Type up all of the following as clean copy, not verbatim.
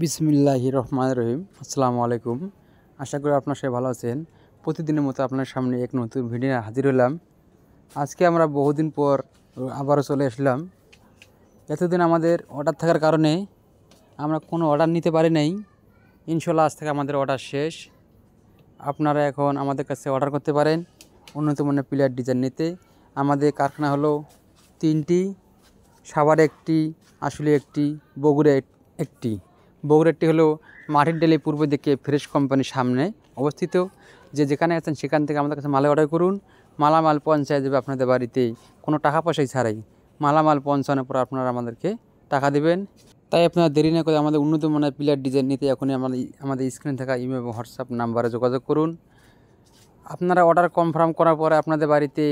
বিসমিল্লাহির রহমানির রহিম। আসসালামু আলাইকুম। আশা করি আপনার সবাই ভালো আছেন। প্রতিদিনের মতো আপনার সামনে এক নতুন ভিডিও হাজির হলাম। আজকে আমরা বহুদিন পর আবারও চলে আসলাম। এতদিন আমাদের অর্ডার থাকার কারণে আমরা কোনো অর্ডার নিতে পারি নাই। ইনশাল্লাহ আজ থেকে আমাদের অর্ডার শেষ। আপনারা এখন আমাদের কাছে অর্ডার করতে পারেন উন্নত মানের প্লেয়ার ডিজাইন নিতে। আমাদের কারখানা হলো 3টি, সাভারে একটি, আশুলিয়া একটি, বগুড়া একটি। বগুড়াটি হলো মাটির ডেলি পূর্ব দিকে ফ্রেশ কোম্পানির সামনে অবস্থিত। যেখানে আছেন সেখান থেকে আমাদের কাছে মাল অর্ডার করুন। মালামাল পৌঁছায় যাবে আপনাদের বাড়িতে কোনো টাকা পয়সাই ছাড়াই। মালামাল পৌঁছানোর পর আপনারা আমাদেরকে টাকা দেবেন। তাই আপনারা দেরি না করে আমাদের উন্নত মানের প্লেয়ার ডিজাইন নিতে এখনই আমাদের স্ক্রিনে থাকা ইমেল এবং হোয়াটসঅ্যাপ নাম্বারে যোগাযোগ করুন। আপনারা অর্ডার কনফার্ম করার পরে আপনাদের বাড়িতে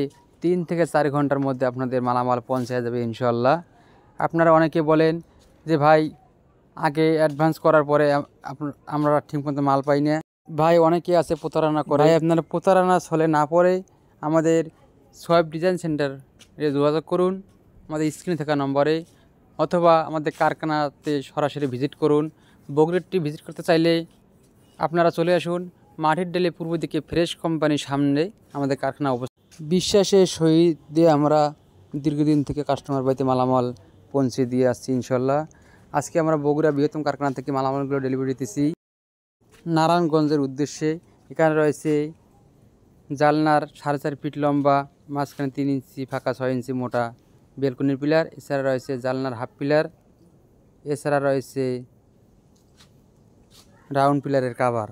3 থেকে 4 ঘন্টার মধ্যে আপনাদের মালামাল পৌঁছায় যাবে ইনশাল্লাহ। আপনারা অনেকে বলেন যে ভাই আগে অ্যাডভান্স করার পরে আমরা ঠিকমতো মাল পাই না। ভাই অনেকে আছে প্রতারণা করে। ভাই আপনারা প্রতারণা ছলে না পড়ে আমাদের সোয়েব ডিজাইন সেন্টারে যোগাযোগ করুন আমাদের স্ক্রিনে থাকা নম্বরে, অথবা আমাদের কারখানাতে সরাসরি ভিজিট করুন। বগুড়াটি ভিজিট করতে চাইলে আপনারা চলে আসুন মাটির ডেলে পূর্ব দিকে ফ্রেশ কোম্পানির সামনে আমাদের কারখানা অবস্থিত। বিশ্বাসের সহিত দিয়ে আমরা দীর্ঘদিন থেকে কাস্টমার বাড়িতে মালামাল পৌঁছে দিয়ে আসছি ইনশাল্লাহ। আজকে আমরা বগুড়া বৃহত্তম কারখানা থেকে মালামালগুলো ডেলিভারি দিতেছি নারায়ণগঞ্জের উদ্দেশ্যে। এখানে রয়েছে জালনার 4.5 ফিট লম্বা, মাঝখানে 3 ইঞ্চি ফাঁকা 6 ইঞ্চি মোটা বেলকনির পিলার। এছাড়া রয়েছে জালনার হাফ পিলার। এছাড়া রয়েছে রাউন্ড পিলারের কাভার।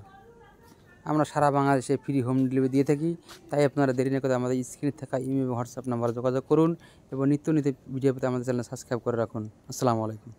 আমরা সারা বাংলাদেশে ফ্রি হোম ডেলিভারি দিয়ে থাকি। তাই আপনারা দেরি না করে আমাদের স্ক্রিনে থাকা ইমেল এবং হোয়াটসঅ্যাপ নাম্বারে যোগাযোগ করুন এবং নিত্য ভিডিও পেতে আমাদের চ্যানেল সাবস্ক্রাইব করে রাখুন। আসসালামু আলাইকুম।